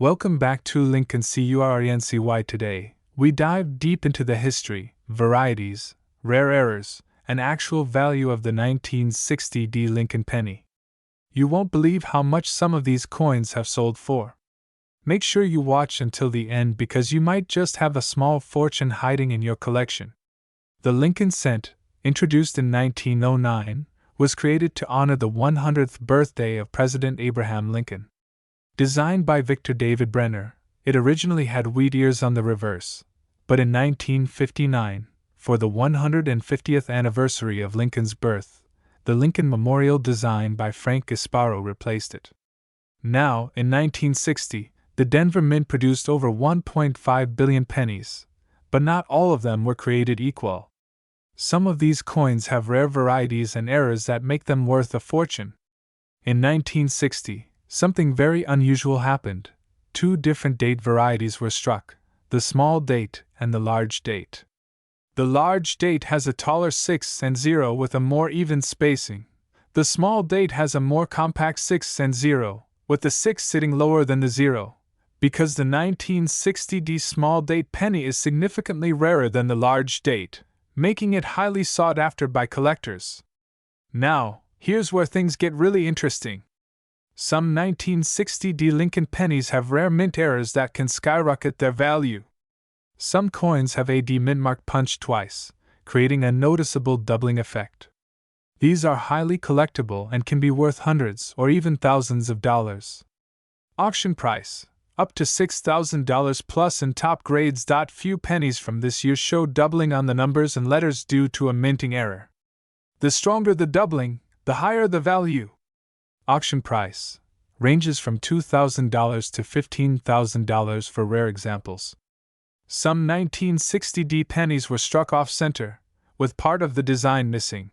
Welcome back to Lincoln CURNCY. Today, we dive deep into the history, varieties, rare errors, and actual value of the 1960 Lincoln penny. You won't believe how much some of these coins have sold for. Make sure you watch until the end because you might just have a small fortune hiding in your collection. The Lincoln cent, introduced in 1909, was created to honor the 100th birthday of President Abraham Lincoln. Designed by Victor David Brenner, it originally had wheat ears on the reverse, but in 1959, for the 150th anniversary of Lincoln's birth, the Lincoln Memorial design by Frank Gasparo replaced it. Now, in 1960, the Denver Mint produced over 1.5 billion pennies, but not all of them were created equal. Some of these coins have rare varieties and errors that make them worth a fortune. In 1960, something very unusual happened. Two different date varieties were struck, the small date and the large date. The large date has a taller 6 and 0 with a more even spacing. The small date has a more compact 6 and 0, with the 6 sitting lower than the 0. Because the 1960 small date penny is significantly rarer than the large date, making it highly sought after by collectors. Now, here's where things get really interesting. Some 1960 Lincoln pennies have rare mint errors that can skyrocket their value. Some coins have a D mint mark punched twice, creating a noticeable doubling effect. These are highly collectible and can be worth hundreds or even thousands of dollars. Auction price: up to $6,000 plus in top grades. Few pennies from this year show doubling on the numbers and letters due to a minting error. The stronger the doubling, the higher the value. Auction price ranges from $2,000 to $15,000 for rare examples. Some 1960 pennies were struck off-center, with part of the design missing.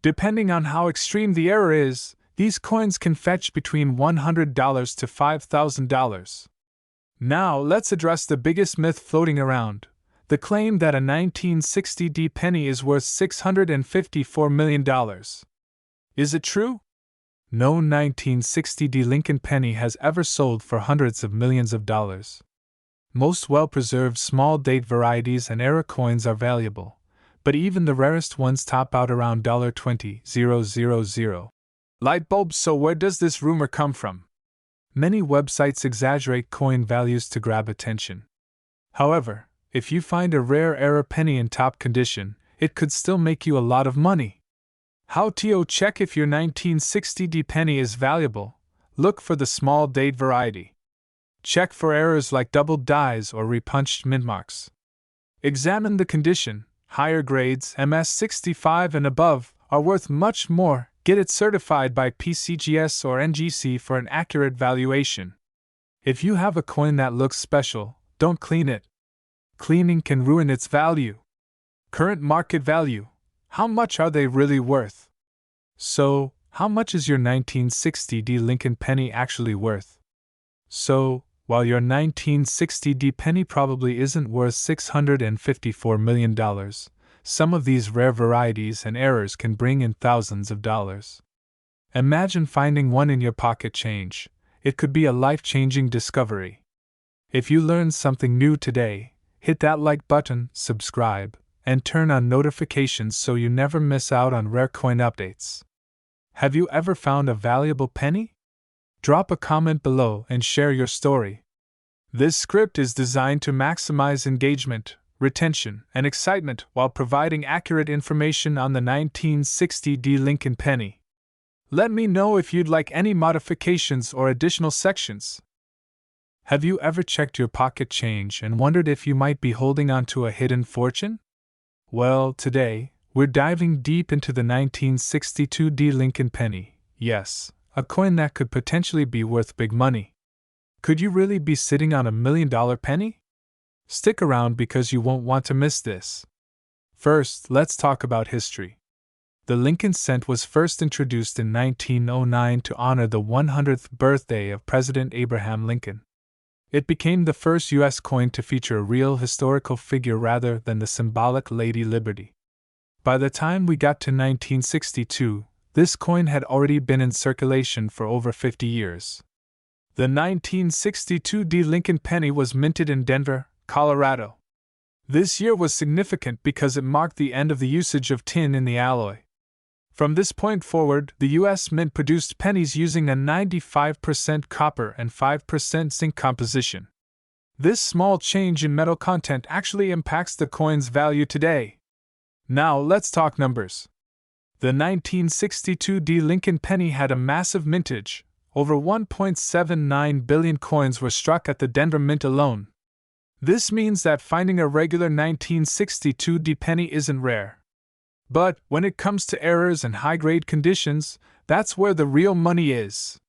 Depending on how extreme the error is, these coins can fetch between $100 to $5,000. Now let's address the biggest myth floating around: the claim that a 1960 penny is worth $654 million. Is it true? No 1960 Lincoln penny has ever sold for hundreds of millions of dollars. Most well-preserved small date varieties and era coins are valuable, but even the rarest ones top out around $20,000. Light bulbs. So where does this rumor come from? Many websites exaggerate coin values to grab attention. However, if you find a rare era penny in top condition, it could still make you a lot of money. How to check if your 1960 penny is valuable? Look for the small date variety. Check for errors like doubled dies or repunched mint marks. Examine the condition. Higher grades, MS65 and above, are worth much more. Get it certified by PCGS or NGC for an accurate valuation. If you have a coin that looks special, don't clean it. Cleaning can ruin its value. Current market value: how much are they really worth? So, how much is your 1960 Lincoln penny actually worth? So, while your 1960 penny probably isn't worth $654 million, some of these rare varieties and errors can bring in thousands of dollars. Imagine finding one in your pocket change. It could be a life-changing discovery. If you learned something new today, hit that like button, subscribe, and turn on notifications so you never miss out on rare coin updates. Have you ever found a valuable penny? Drop a comment below and share your story. This script is designed to maximize engagement, retention, and excitement while providing accurate information on the 1960 Lincoln penny. Let me know if you'd like any modifications or additional sections. Have you ever checked your pocket change and wondered if you might be holding on to a hidden fortune? Well, today, we're diving deep into the 1962 Lincoln penny. Yes, a coin that could potentially be worth big money. Could you really be sitting on $1 million penny? Stick around because you won't want to miss this. First, let's talk about history. The Lincoln cent was first introduced in 1909 to honor the 100th birthday of President Abraham Lincoln. It became the first U.S. coin to feature a real historical figure rather than the symbolic Lady Liberty. By the time we got to 1962, this coin had already been in circulation for over 50 years. The 1962 D. Lincoln penny was minted in Denver, Colorado. This year was significant because it marked the end of the usage of tin in the alloy. From this point forward, the U.S. Mint produced pennies using a 95% copper and 5% zinc composition. This small change in metal content actually impacts the coin's value today. Now let's talk numbers. The 1962 D. Lincoln penny had a massive mintage. Over 1.79 billion coins were struck at the Denver Mint alone. This means that finding a regular 1962 D penny isn't rare. But when it comes to errors and high-grade conditions, that's where the real money is.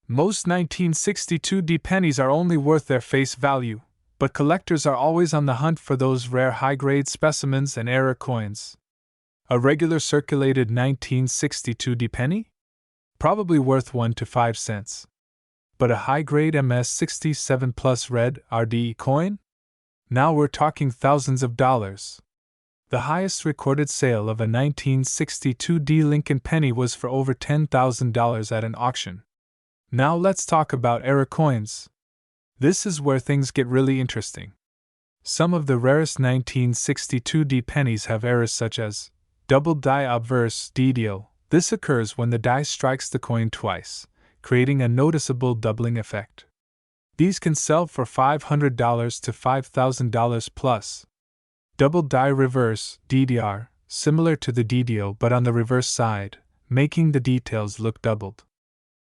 Most 1962 D pennies are only worth their face value, but collectors are always on the hunt for those rare high-grade specimens and error coins. A regular circulated 1962 D penny? Probably worth 1 to 5 cents. But a high-grade MS-67 Plus Red RD coin? Now we're talking thousands of dollars. The highest recorded sale of a 1962 D. Lincoln penny was for over $10,000 at an auction. Now let's talk about error coins. This is where things get really interesting. Some of the rarest 1962 D pennies have errors such as double die obverse DDO. This occurs when the die strikes the coin twice, creating a noticeable doubling effect. These can sell for $500 to $5,000 plus. Double die reverse DDR, similar to the DDO but on the reverse side, making the details look doubled.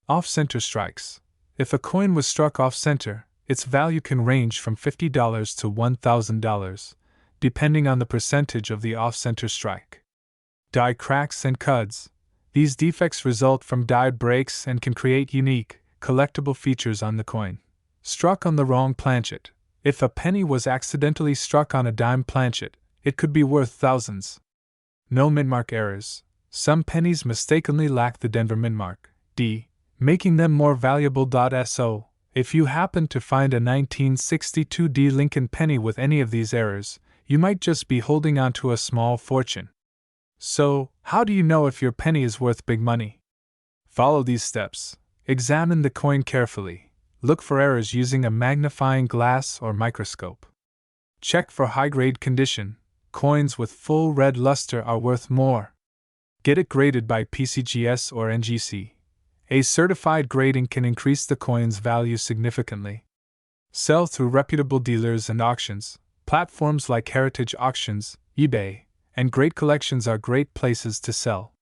Off-center strikes. If a coin was struck off-center, its value can range from $50 to $1,000, depending on the percentage of the off-center strike. Die cracks and cuds. These defects result from die breaks and can create unique, collectible features on the coin. Struck on the wrong planchet. If a penny was accidentally struck on a dime planchet, it could be worth thousands. No mintmark errors. Some pennies mistakenly lack the Denver mintmark, D, making them more valuable. So, if you happen to find a 1962 D. Lincoln penny with any of these errors, you might just be holding on to a small fortune. So, how do you know if your penny is worth big money? Follow these steps. Examine the coin carefully. Look for errors using a magnifying glass or microscope. Check for high-grade condition. Coins with full red luster are worth more. Get it graded by PCGS or NGC. A certified grading can increase the coin's value significantly. Sell through reputable dealers and auctions. Platforms like Heritage Auctions, eBay, and Great Collections are great places to sell.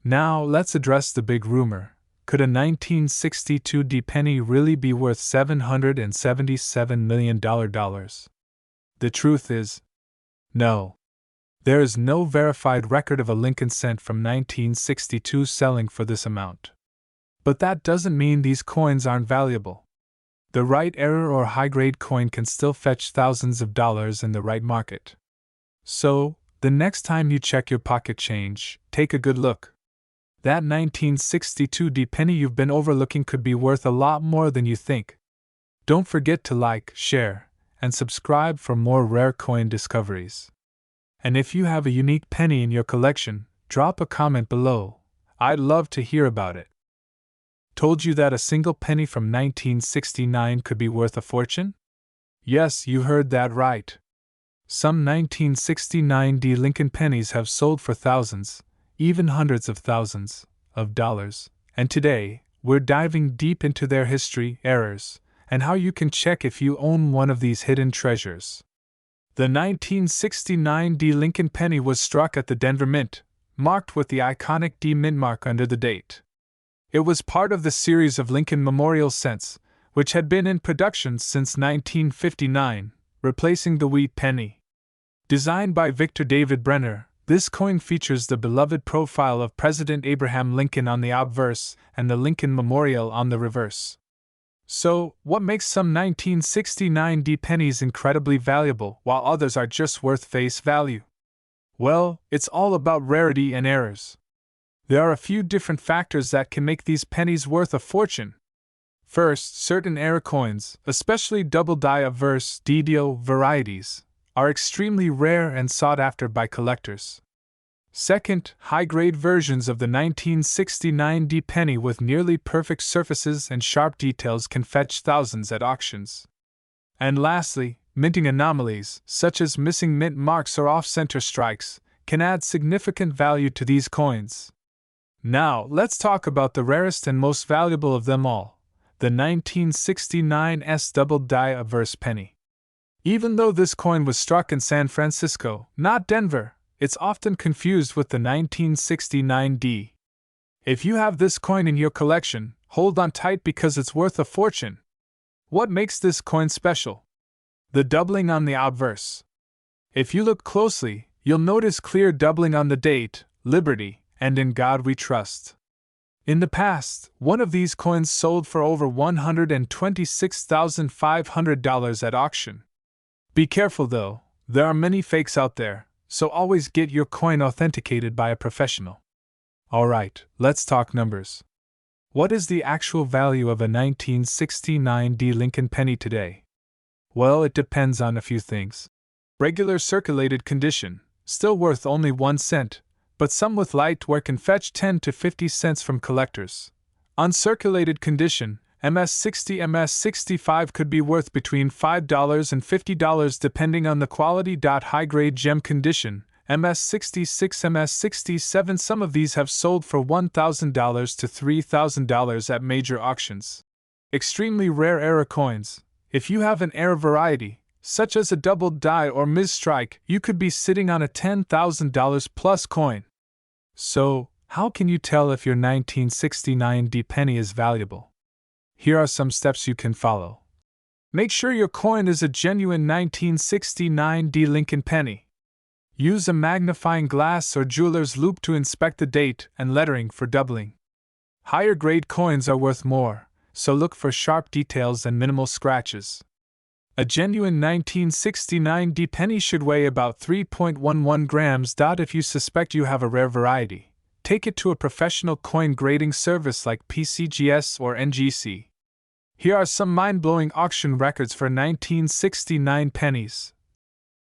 Now let's address the big rumor. Could a 1962 D penny really be worth $777 million? The truth is, no. There is no verified record of a Lincoln cent from 1962 selling for this amount. But that doesn't mean these coins aren't valuable. The right error or high-grade coin can still fetch thousands of dollars in the right market. So, the next time you check your pocket change, take a good look. That 1962 D penny you've been overlooking could be worth a lot more than you think. Don't forget to like, share, and subscribe for more rare coin discoveries. And if you have a unique penny in your collection, drop a comment below. I'd love to hear about it. Told you that a single penny from 1969 could be worth a fortune? Yes, you heard that right. Some 1969 D Lincoln pennies have sold for thousands, even hundreds of thousands, of dollars, and today, we're diving deep into their history, errors, and how you can check if you own one of these hidden treasures. The 1969 D Lincoln penny was struck at the Denver Mint, marked with the iconic D mint mark under the date. It was part of the series of Lincoln Memorial cents, which had been in production since 1959, replacing the wheat penny. Designed by Victor David Brenner, this coin features the beloved profile of President Abraham Lincoln on the obverse and the Lincoln Memorial on the reverse. So, what makes some 1969 D pennies incredibly valuable while others are just worth face value? Well, it's all about rarity and errors. There are a few different factors that can make these pennies worth a fortune. First, certain error coins, especially double die obverse DDO varieties, are extremely rare and sought after by collectors. Second, high-grade versions of the 1969 D penny with nearly perfect surfaces and sharp details can fetch thousands at auctions. And lastly, minting anomalies, such as missing mint marks or off-center strikes, can add significant value to these coins. Now, let's talk about the rarest and most valuable of them all, the 1969 double die obverse penny. Even though this coin was struck in San Francisco, not Denver, it's often confused with the 1969 D. If you have this coin in your collection, hold on tight because it's worth a fortune. What makes this coin special? The doubling on the obverse. If you look closely, you'll notice clear doubling on the date, Liberty, and In God We Trust. In the past, one of these coins sold for over $126,500 at auction. Be careful though, there are many fakes out there, so always get your coin authenticated by a professional. Alright, let's talk numbers. What is the actual value of a 1969 D Lincoln penny today? Well, it depends on a few things. Regular circulated condition, still worth only 1 cent, but some with light wear can fetch 10 to 50 cents from collectors. Uncirculated condition, MS60, MS65 could be worth between $5 and $50 depending on the quality. High-grade gem condition, MS66, MS67, some of these have sold for $1,000 to $3,000 at major auctions. Extremely rare error coins. If you have an error variety, such as a double die or mis-strike, you could be sitting on a $10,000 plus coin. So, how can you tell if your 1969 D penny is valuable? Here are some steps you can follow. Make sure your coin is a genuine 1969 D Lincoln penny. Use a magnifying glass or jeweler's loupe to inspect the date and lettering for doubling. Higher grade coins are worth more, so look for sharp details and minimal scratches. A genuine 1969 D penny should weigh about 3.11 grams. If you suspect you have a rare variety, take it to a professional coin grading service like PCGS or NGC. Here are some mind-blowing auction records for 1969 pennies.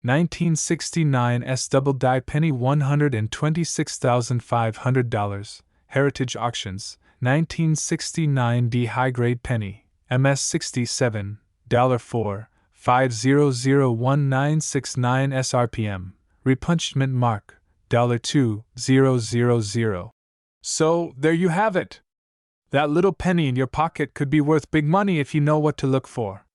1969 double die penny $126,500, Heritage Auctions. 1969 D high-grade penny, MS67, $4, 5001969 SRPM, repunchment mark, $2,000. So, there you have it. That little penny in your pocket could be worth big money if you know what to look for.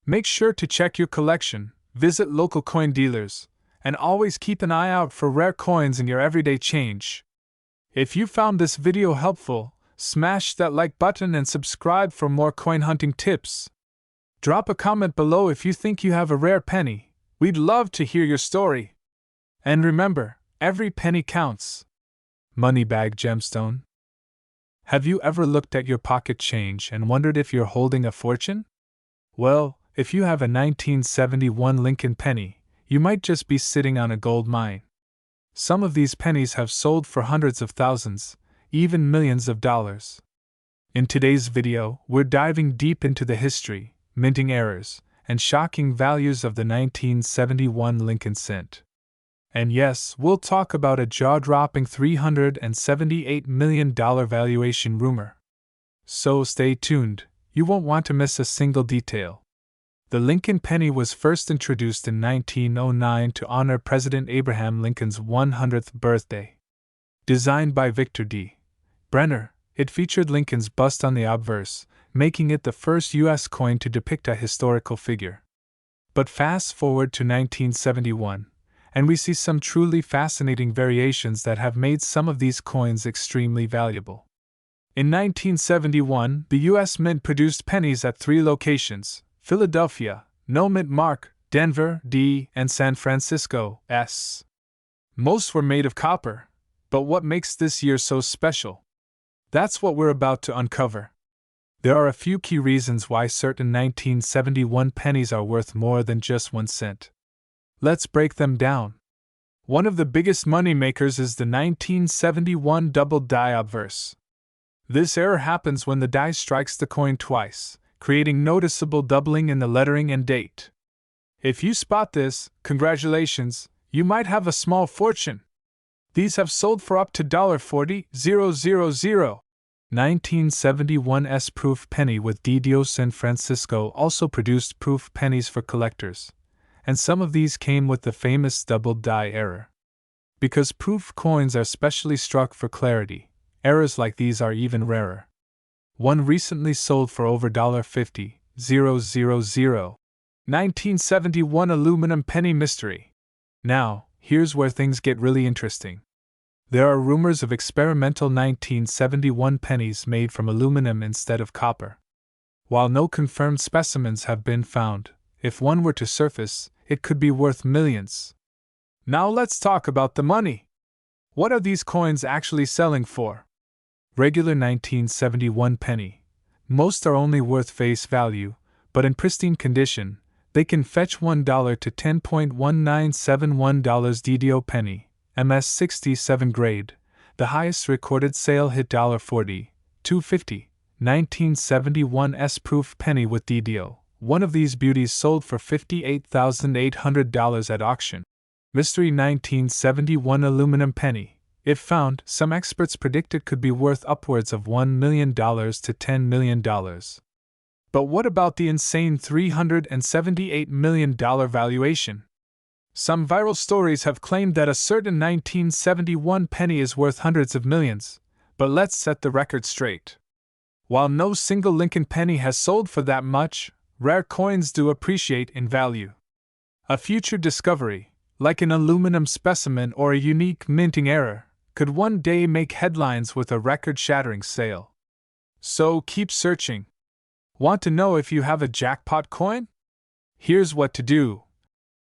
Make sure to check your collection, visit local coin dealers, and always keep an eye out for rare coins in your everyday change. If you found this video helpful, smash that like button and subscribe for more coin hunting tips. Drop a comment below if you think you have a rare penny. We'd love to hear your story. And remember, every penny counts. Moneybag gemstone. Have you ever looked at your pocket change and wondered if you're holding a fortune? Well, if you have a 1971 Lincoln penny, you might just be sitting on a gold mine. Some of these pennies have sold for hundreds of thousands, even millions of dollars. In today's video, we're diving deep into the history, minting errors, and shocking values of the 1971 Lincoln cent. And yes, we'll talk about a jaw-dropping $378 million valuation rumor. So stay tuned, you won't want to miss a single detail. The Lincoln penny was first introduced in 1909 to honor President Abraham Lincoln's 100th birthday. Designed by Victor D. Brenner, it featured Lincoln's bust on the obverse, making it the first U.S. coin to depict a historical figure. But fast forward to 1971, and we see some truly fascinating variations that have made some of these coins extremely valuable. In 1971, the U.S. Mint produced pennies at 3 locations: Philadelphia, no mint mark, Denver, D, and San Francisco, S. Most were made of copper, but what makes this year so special? That's what we're about to uncover. There are a few key reasons why certain 1971 pennies are worth more than just 1 cent. Let's break them down. One of the biggest money makers is the 1971 double die obverse. This error happens when the die strikes the coin twice, creating noticeable doubling in the lettering and date. If you spot this, congratulations, you might have a small fortune. These have sold for up to $40,000. 1971 S-proof penny with DDO. San Francisco also produced proof pennies for collectors, and some of these came with the famous double die error. Because proof coins are specially struck for clarity, errors like these are even rarer. One recently sold for over $50,000. 1971 aluminum penny mystery. Now, here's where things get really interesting. There are rumors of experimental 1971 pennies made from aluminum instead of copper. While no confirmed specimens have been found, if one were to surface, it could be worth millions. Now let's talk about the money. What are these coins actually selling for? Regular 1971 penny. Most are only worth face value, but in pristine condition, they can fetch $1 to $10.1971 DDO penny, MS67 grade. The highest recorded sale hit $40, $2.50, 1971 S-proof penny with DDO. One of these beauties sold for $58,800 at auction. Mystery 1971 aluminum penny. If found, some experts predict it could be worth upwards of $1 million to $10 million. But what about the insane $378 million valuation? Some viral stories have claimed that a certain 1971 penny is worth hundreds of millions, but let's set the record straight. While no single Lincoln penny has sold for that much, rare coins do appreciate in value. A future discovery, like an aluminum specimen or a unique minting error, could one day make headlines with a record-shattering sale. So keep searching. Want to know if you have a jackpot coin? Here's what to do.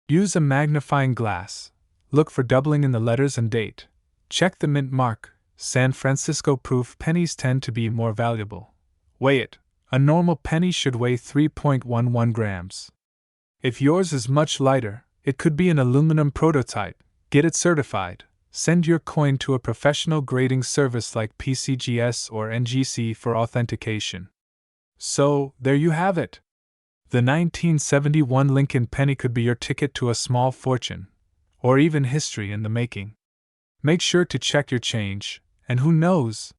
Use a magnifying glass. Look for doubling in the letters and date. Check the mint mark. San Francisco proof pennies tend to be more valuable. Weigh it. A normal penny should weigh 3.11 grams. If yours is much lighter, it could be an aluminum prototype. Get it certified. Send your coin to a professional grading service like PCGS or NGC for authentication. So, there you have it. The 1971 Lincoln penny could be your ticket to a small fortune, or even history in the making. Make sure to check your change, and who knows?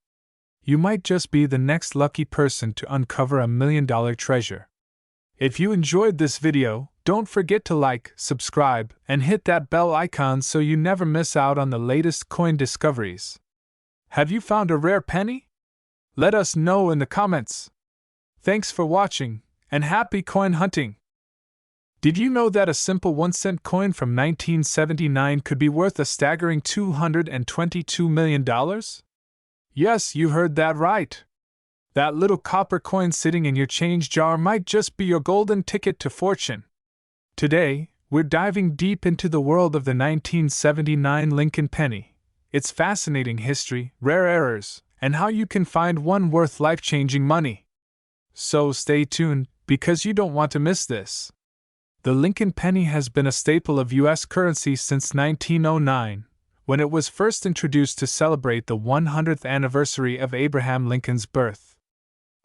You might just be the next lucky person to uncover $1 million treasure. If you enjoyed this video, don't forget to like, subscribe, and hit that bell icon so you never miss out on the latest coin discoveries. Have you found a rare penny? Let us know in the comments. Thanks for watching, and happy coin hunting! Did you know that a simple 1-cent coin from 1979 could be worth a staggering $222 million? Yes, you heard that right. That little copper coin sitting in your change jar might just be your golden ticket to fortune. Today, we're diving deep into the world of the 1979 Lincoln penny, its fascinating history, rare errors, and how you can find one worth life-changing money. So stay tuned, because you don't want to miss this. The Lincoln penny has been a staple of U.S. currency since 1909, when it was first introduced to celebrate the 100th anniversary of Abraham Lincoln's birth.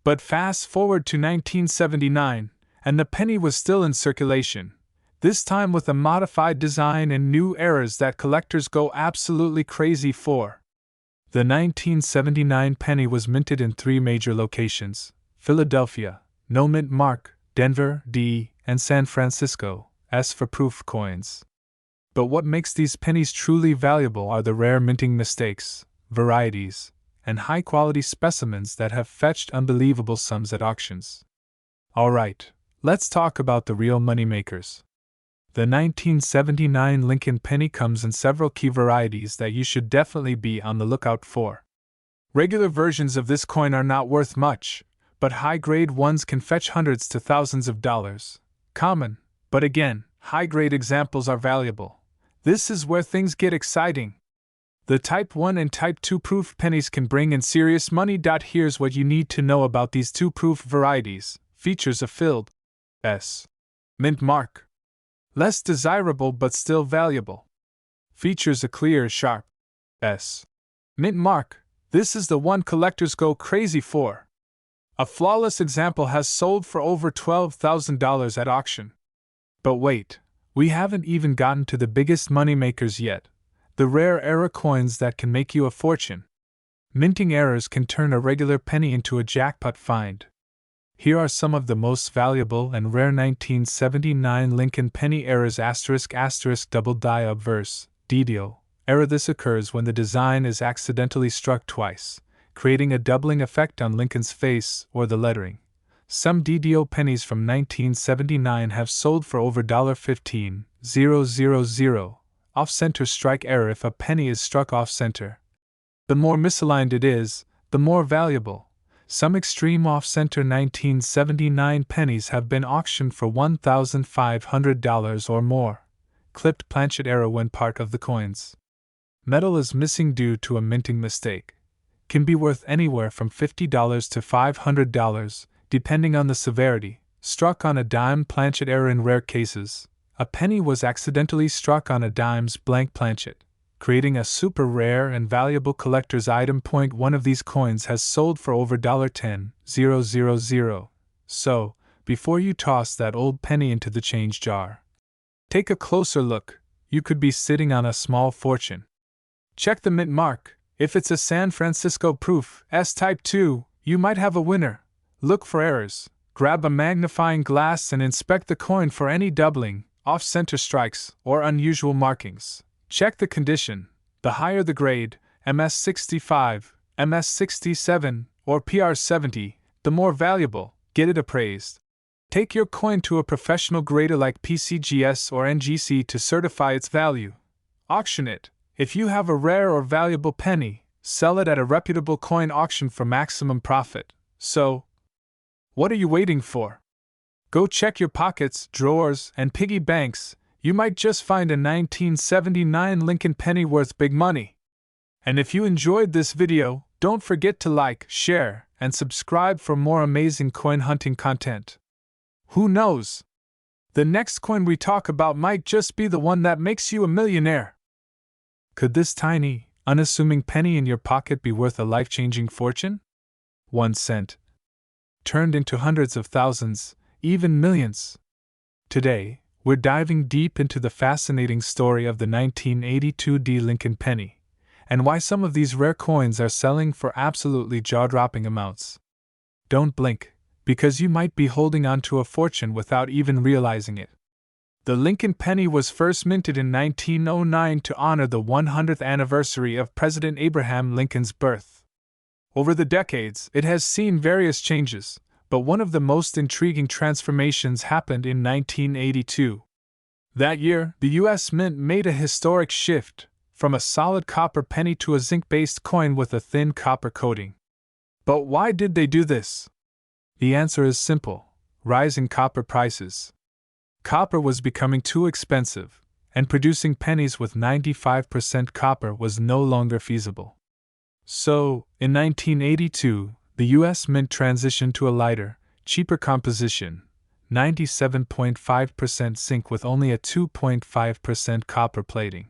But fast forward to 1979, and the penny was still in circulation, this time with a modified design and new errors that collectors go absolutely crazy for. The 1979 penny was minted in 3 major locations: Philadelphia, no mint mark, Denver, D, and San Francisco, S for proof coins. But what makes these pennies truly valuable are the rare minting mistakes, varieties, and high-quality specimens that have fetched unbelievable sums at auctions. Alright, let's talk about the real moneymakers. The 1979 Lincoln penny comes in several key varieties that you should definitely be on the lookout for. Regular versions of this coin are not worth much, but high-grade ones can fetch hundreds to thousands of dollars. Common, but again, high-grade examples are valuable. This is where things get exciting. The Type 1 and Type 2 proof pennies can bring in serious money. Here's what you need to know about these 2 proof varieties. Features: a filled S. mint mark. Less desirable but still valuable. Features: a clear, sharp S. mint mark. This is the one collectors go crazy for. A flawless example has sold for over $12,000 at auction. But wait, we haven't even gotten to the biggest moneymakers yet, The rare error coins that can make you a fortune. Minting errors can turn a regular penny into a jackpot find. Here are some of the most valuable and rare 1979 Lincoln penny errors *** double die obverse, DDO. Error. This occurs when the design is accidentally struck twice, creating a doubling effect on Lincoln's face or the lettering. Some DDO pennies from 1979 have sold for over $15,000. Off-center strike error. If a penny is struck off-center, the more misaligned it is, the more valuable. Some extreme off-center 1979 pennies have been auctioned for $1,500 or more. Clipped planchet error. When part of the coin's metal is missing due to a minting mistake, can be worth anywhere from $50 to $500, depending on the severity. Struck on a dime. Planchet error. In rare cases, a penny was accidentally struck on a dime's blank planchet, creating a super rare and valuable collector's item. One of these coins has sold for over $10,000. So, before you toss that old penny into the change jar, take a closer look. You could be sitting on a small fortune. Check the mint mark. If it's a San Francisco proof S-Type 2, you might have a winner. Look for errors. Grab a magnifying glass and inspect the coin for any doubling, off-center strikes, or unusual markings. Check the condition. The higher the grade, MS65, MS67, or PR70, the more valuable. Get it appraised. Take your coin to a professional grader like PCGS or NGC to certify its value. Auction it. If you have a rare or valuable penny, sell it at a reputable coin auction for maximum profit. So, what are you waiting for? Go check your pockets, drawers, and piggy banks. You might just find a 1979 Lincoln penny worth big money. And if you enjoyed this video, don't forget to like, share, and subscribe for more amazing coin hunting content. Who knows? The next coin we talk about might just be the one that makes you a millionaire. Could this tiny, unassuming penny in your pocket be worth a life-changing fortune? 1 cent. Turned into hundreds of thousands, even millions. Today, we're diving deep into the fascinating story of the 1982 Lincoln penny, and why some of these rare coins are selling for absolutely jaw-dropping amounts. Don't blink, because you might be holding on to a fortune without even realizing it. The Lincoln penny was first minted in 1909 to honor the 100th anniversary of President Abraham Lincoln's birth. Over the decades, it has seen various changes, but one of the most intriguing transformations happened in 1982. That year, the U.S. Mint made a historic shift, from a solid copper penny to a zinc-based coin with a thin copper coating. But why did they do this? The answer is simple: rising copper prices. Copper was becoming too expensive, and producing pennies with 95% copper was no longer feasible. So, in 1982, the U.S. Mint transitioned to a lighter, cheaper composition, 97.5% zinc with only a 2.5% copper plating.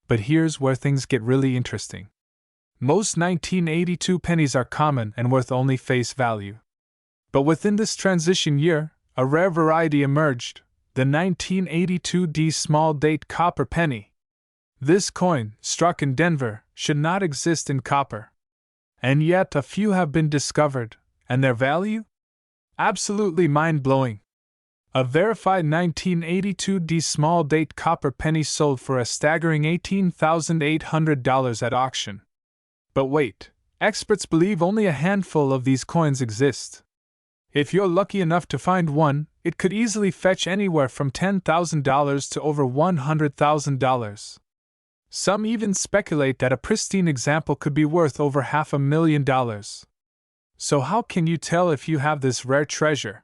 But here's where things get really interesting. Most 1982 pennies are common and worth only face value. But within this transition year, a rare variety emerged: the 1982 small date copper penny. This coin, struck in Denver, should not exist in copper. And yet a few have been discovered, and their value? Absolutely mind-blowing. A verified 1982 small date copper penny sold for a staggering $18,800 at auction. But wait, experts believe only a handful of these coins exist. If you're lucky enough to find one, it could easily fetch anywhere from $10,000 to over $100,000. Some even speculate that a pristine example could be worth over $500,000. So how can you tell if you have this rare treasure?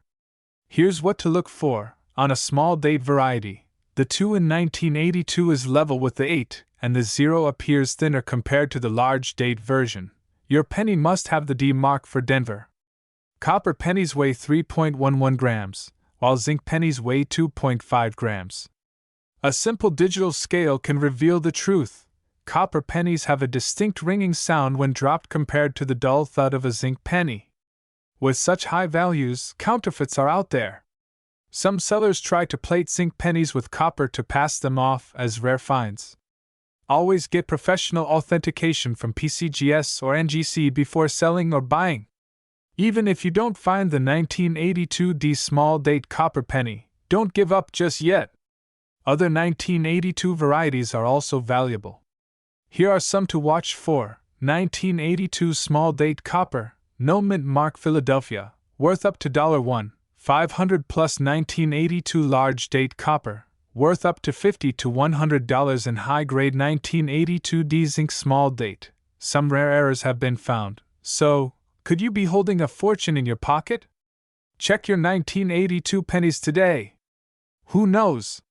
Here's what to look for. On a small date variety, the 2 in 1982 is level with the 8, and the 0 appears thinner compared to the large date version. Your penny must have the D mark for Denver. Copper pennies weigh 3.11 grams, while zinc pennies weigh 2.5 grams. A simple digital scale can reveal the truth. Copper pennies have a distinct ringing sound when dropped compared to the dull thud of a zinc penny. With such high values, counterfeits are out there. Some sellers try to plate zinc pennies with copper to pass them off as rare finds. Always get professional authentication from PCGS or NGC before selling or buying. Even if you don't find the 1982D small date copper penny, don't give up just yet. Other 1982 varieties are also valuable. Here are some to watch for. 1982 small date copper, no mint mark Philadelphia, worth up to $1, 500 plus 1982 large date copper, worth up to $50 to $100 in high-grade 1982D zinc small date. Some rare errors have been found, so could you be holding a fortune in your pocket? Check your 1982 pennies today. Who knows?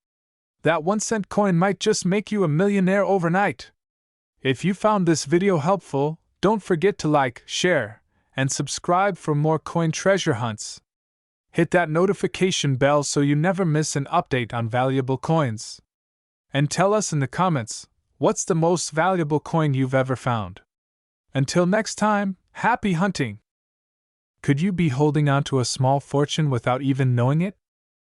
That 1-cent coin might just make you a millionaire overnight. If you found this video helpful, don't forget to like, share, and subscribe for more coin treasure hunts. Hit that notification bell so you never miss an update on valuable coins. And tell us in the comments, what's the most valuable coin you've ever found? Until next time, happy hunting! Could you be holding on to a small fortune without even knowing it?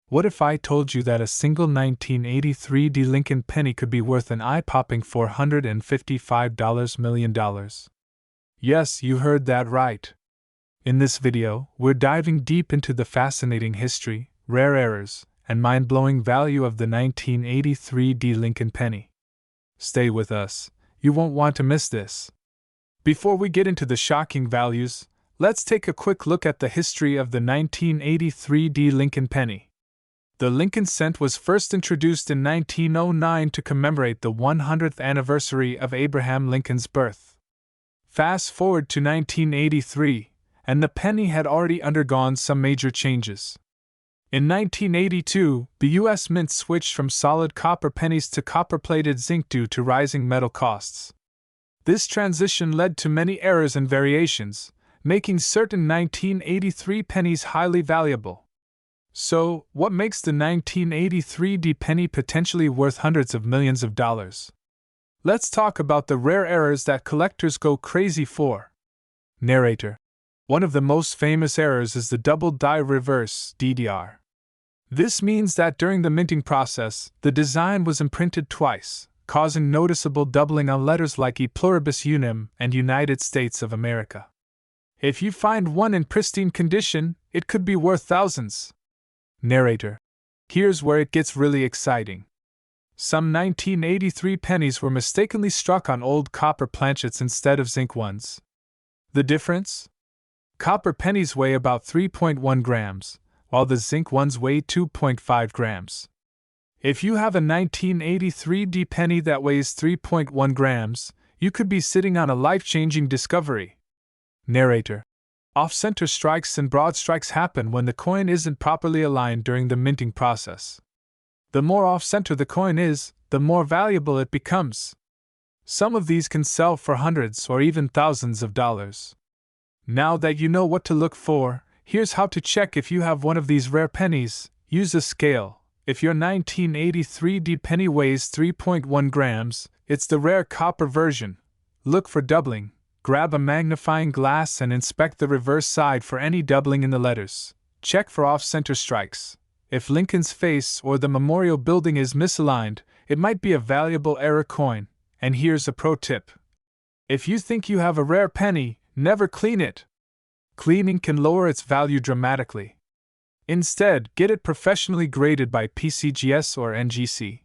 What if I told you that a single 1983D Lincoln penny could be worth an eye-popping $455 million? Yes, you heard that right. In this video, we're diving deep into the fascinating history, rare errors, and mind-blowing value of the 1983D Lincoln penny. Stay with us, you won't want to miss this. Before we get into the shocking values, let's take a quick look at the history of the 1983D Lincoln penny. The Lincoln cent was first introduced in 1909 to commemorate the 100th anniversary of Abraham Lincoln's birth. Fast forward to 1983, and the penny had already undergone some major changes. In 1982, the U.S. Mint switched from solid copper pennies to copper-plated zinc due to rising metal costs. This transition led to many errors and variations, making certain 1983 pennies highly valuable. So, what makes the 1983D penny potentially worth hundreds of millions of dollars? Let's talk about the rare errors that collectors go crazy for. Narrator. One of the most famous errors is the double die reverse (DDR). This means that during the minting process, the design was imprinted twice, causing noticeable doubling on letters like E pluribus unum and United States of America. If you find one in pristine condition, it could be worth thousands. Narrator. Here's where it gets really exciting. Some 1983 pennies were mistakenly struck on old copper planchets instead of zinc ones. The difference? Copper pennies weigh about 3.1 grams, while the zinc ones weigh 2.5 grams. If you have a 1983D penny that weighs 3.1 grams, you could be sitting on a life-changing discovery. Narrator. Off-center strikes and broad strikes happen when the coin isn't properly aligned during the minting process. The more off-center the coin is, the more valuable it becomes. Some of these can sell for hundreds or even thousands of dollars. Now that you know what to look for, here's how to check if you have one of these rare pennies. Use a scale. If your 1983D penny weighs 3.1 grams, it's the rare copper version. Look for doubling. Grab a magnifying glass and inspect the reverse side for any doubling in the letters. Check for off-center strikes. If Lincoln's face or the memorial building is misaligned, it might be a valuable error coin. And here's a pro tip. If you think you have a rare penny, never clean it. Cleaning can lower its value dramatically. Instead, get it professionally graded by PCGS or NGC.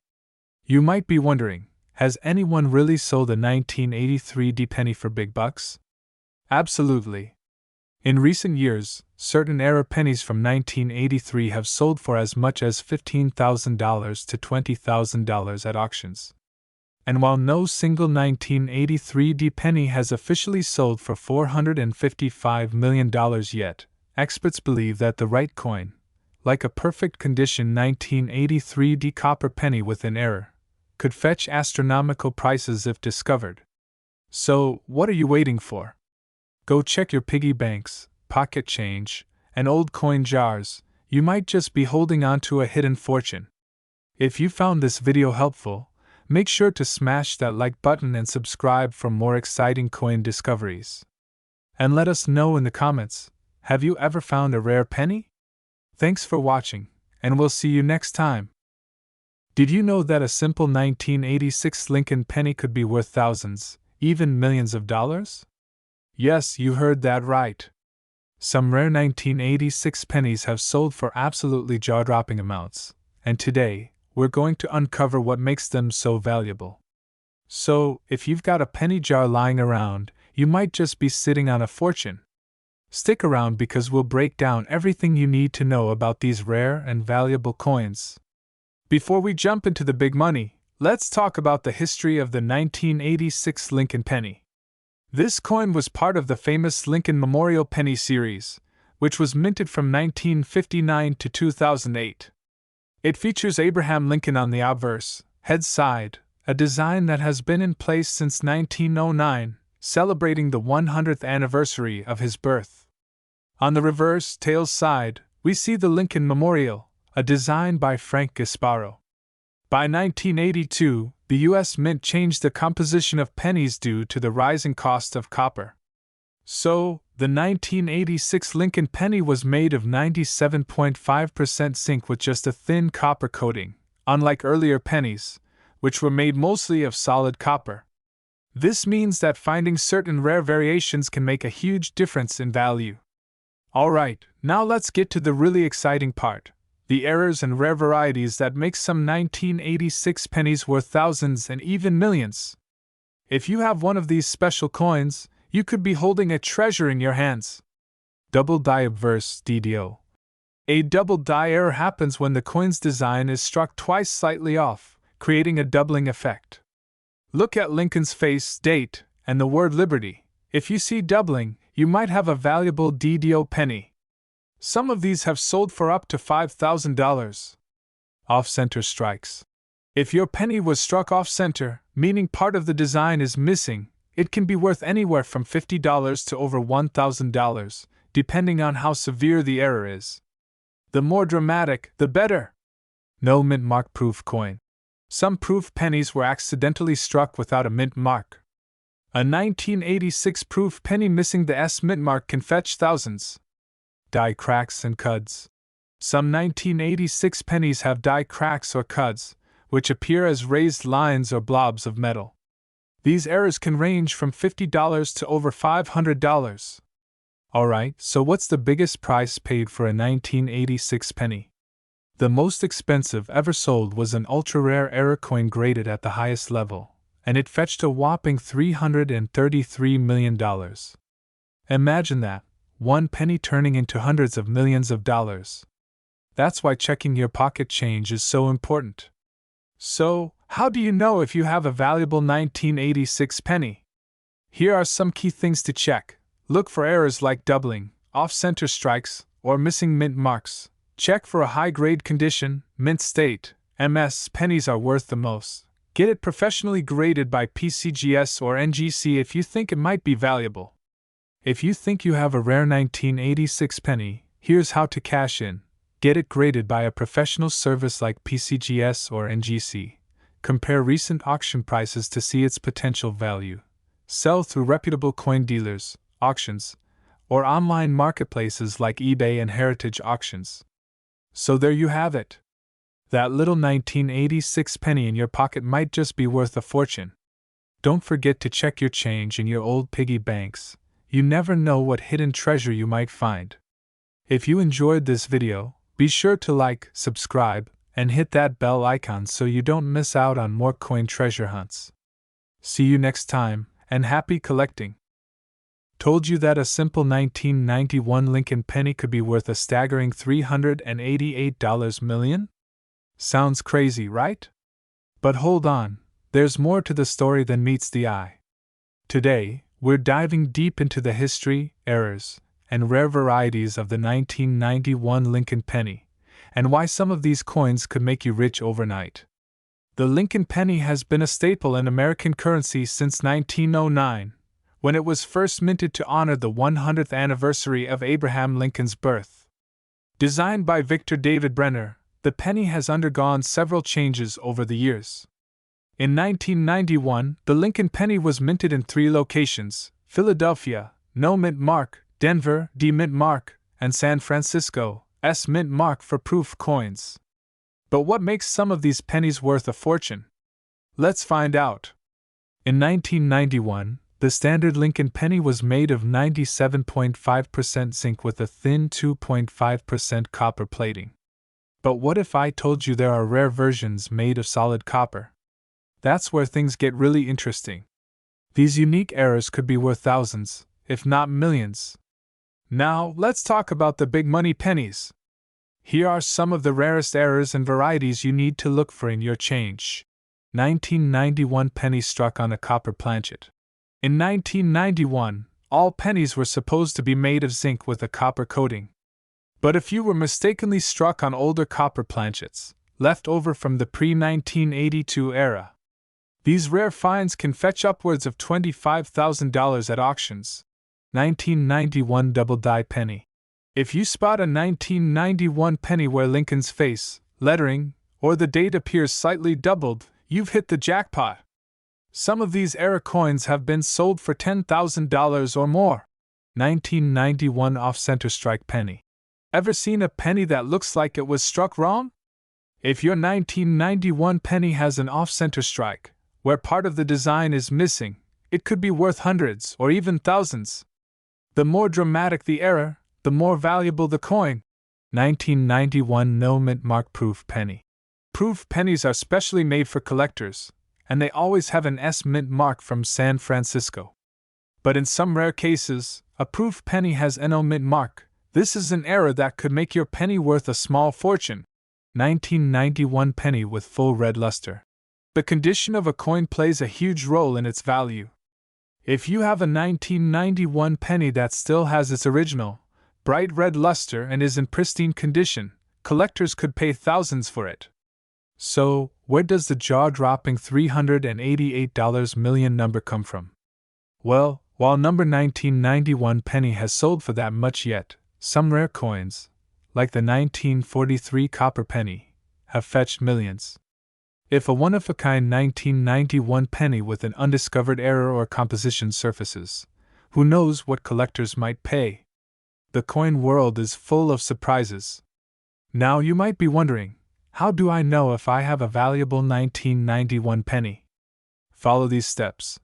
You might be wondering, has anyone really sold a 1983D penny for big bucks? Absolutely. In recent years, certain error pennies from 1983 have sold for as much as $15,000 to $20,000 at auctions. And while no single 1983D penny has officially sold for $455 million yet, experts believe that the right coin, like a perfect condition 1983D copper penny with an error, could fetch astronomical prices if discovered. So, what are you waiting for? Go check your piggy banks, pocket change, and old coin jars. You might just be holding on to a hidden fortune. If you found this video helpful, make sure to smash that like button and subscribe for more exciting coin discoveries. And let us know in the comments, have you ever found a rare penny? Thanks for watching, and we'll see you next time. Did you know that a simple 1986 Lincoln penny could be worth thousands, even millions of dollars? Yes, you heard that right. Some rare 1986 pennies have sold for absolutely jaw-dropping amounts, and today, we're going to uncover what makes them so valuable. So, if you've got a penny jar lying around, you might just be sitting on a fortune. Stick around because we'll break down everything you need to know about these rare and valuable coins. Before we jump into the big money, let's talk about the history of the 1986 Lincoln penny. This coin was part of the famous Lincoln Memorial Penny series, which was minted from 1959 to 2008. It features Abraham Lincoln on the obverse, head side, a design that has been in place since 1909, celebrating the 100th anniversary of his birth. On the reverse, tails side, we see the Lincoln Memorial, a design by Frank Gasparo. By 1982, the U.S. Mint changed the composition of pennies due to the rising cost of copper. So, the 1986 Lincoln penny was made of 97.5% zinc with just a thin copper coating, unlike earlier pennies, which were made mostly of solid copper. This means that finding certain rare variations can make a huge difference in value. Alright, now let's get to the really exciting part. The errors and rare varieties that make some 1986 pennies worth thousands and even millions. If you have one of these special coins, you could be holding a treasure in your hands. Double die obverse DDO. A double die error happens when the coin's design is struck twice slightly off, creating a doubling effect. Look at Lincoln's face, date, and the word liberty. If you see doubling, you might have a valuable DDO penny. Some of these have sold for up to $5,000. Off-center strikes. If your penny was struck off-center, meaning part of the design is missing, it can be worth anywhere from $50 to over $1,000, depending on how severe the error is. The more dramatic, the better. No mint mark proof coin. Some proof pennies were accidentally struck without a mint mark. A 1986 proof penny missing the S mint mark can fetch thousands. Die cracks and cuds. Some 1986 pennies have die cracks or cuds, which appear as raised lines or blobs of metal. These errors can range from $50 to over $500. Alright, so what's the biggest price paid for a 1986 penny? The most expensive ever sold was an ultra-rare error coin graded at the highest level, and it fetched a whopping $333 million. Imagine that. One penny turning into hundreds of millions of dollars. That's why checking your pocket change is so important. So, how do you know if you have a valuable 1986 penny? Here are some key things to check. Look for errors like doubling, off-center strikes, or missing mint marks. Check for a high-grade condition, mint state. MS pennies are worth the most. Get it professionally graded by PCGS or NGC if you think it might be valuable. If you think you have a rare 1986 penny, here's how to cash in. Get it graded by a professional service like PCGS or NGC. Compare recent auction prices to see its potential value. Sell through reputable coin dealers, auctions, or online marketplaces like eBay and Heritage Auctions. So there you have it. That little 1986 penny in your pocket might just be worth a fortune. Don't forget to check your change in your old piggy banks. You never know what hidden treasure you might find. If you enjoyed this video, be sure to like, subscribe, and hit that bell icon so you don't miss out on more coin treasure hunts. See you next time, and happy collecting! Told you that a simple 1991 Lincoln penny could be worth a staggering $388 million? Sounds crazy, right? But hold on, there's more to the story than meets the eye. Today, we're diving deep into the history, errors, and rare varieties of the 1991 Lincoln penny, and why some of these coins could make you rich overnight. The Lincoln penny has been a staple in American currency since 1909, when it was first minted to honor the 100th anniversary of Abraham Lincoln's birth. Designed by Victor David Brenner, the penny has undergone several changes over the years. In 1991, the Lincoln penny was minted in 3 locations: Philadelphia, no mint mark; Denver, D mint mark; and San Francisco, S mint mark for proof coins. But what makes some of these pennies worth a fortune? Let's find out. In 1991, the standard Lincoln penny was made of 97.5% zinc with a thin 2.5% copper plating. But what if I told you there are rare versions made of solid copper? That's where things get really interesting. These unique errors could be worth thousands, if not millions. Now, let's talk about the big money pennies. Here are some of the rarest errors and varieties you need to look for in your change. 1991 penny struck on a copper planchet. In 1991, all pennies were supposed to be made of zinc with a copper coating. But a few were mistakenly struck on older copper planchets, left over from the pre-1982 era. These rare finds can fetch upwards of $25,000 at auctions. 1991 double-die penny. If you spot a 1991 penny where Lincoln's face, lettering, or the date appears slightly doubled, you've hit the jackpot. Some of these error coins have been sold for $10,000 or more. 1991 off-center strike penny. Ever seen a penny that looks like it was struck wrong? If your 1991 penny has an off-center strike, where part of the design is missing, it could be worth hundreds or even thousands. The more dramatic the error, the more valuable the coin. 1991 no mint mark proof penny. Proof pennies are specially made for collectors, and they always have an S mint mark from San Francisco. But in some rare cases, a proof penny has NO mint mark. This is an error that could make your penny worth a small fortune. 1991 penny with full red luster. The condition of a coin plays a huge role in its value. If you have a 1991 penny that still has its original, bright red luster and is in pristine condition, collectors could pay thousands for it. So, where does the jaw-dropping $388 million number come from? Well, while number 1991 penny has sold for that much yet, some rare coins, like the 1943 copper penny, have fetched millions. If a one-of-a-kind 1991 penny with an undiscovered error or composition surfaces, who knows what collectors might pay? The coin world is full of surprises. Now you might be wondering, how do I know if I have a valuable 1991 penny? Follow these steps.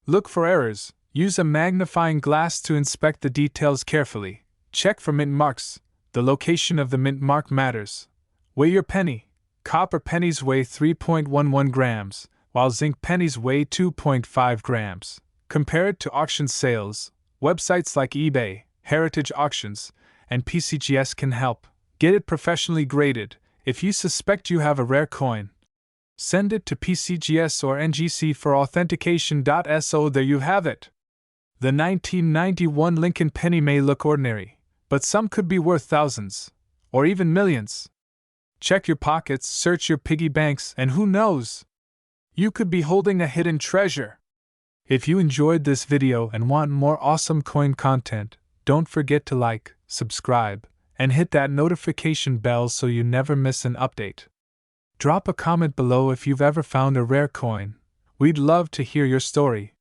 Look for errors, use a magnifying glass to inspect the details carefully, check for mint marks, the location of the mint mark matters. Weigh your penny. Copper pennies weigh 3.11 grams, while zinc pennies weigh 2.5 grams. Compare it to auction sales. Websites like eBay, Heritage Auctions, and PCGS can help. Get it professionally graded. If you suspect you have a rare coin, send it to PCGS or NGC for authentication. So there you have it. The 1991 Lincoln penny may look ordinary, but some could be worth thousands, or even millions. Check your pockets, search your piggy banks, and who knows? You could be holding a hidden treasure. If you enjoyed this video and want more awesome coin content, don't forget to like, subscribe, and hit that notification bell so you never miss an update. Drop a comment below if you've ever found a rare coin. We'd love to hear your story.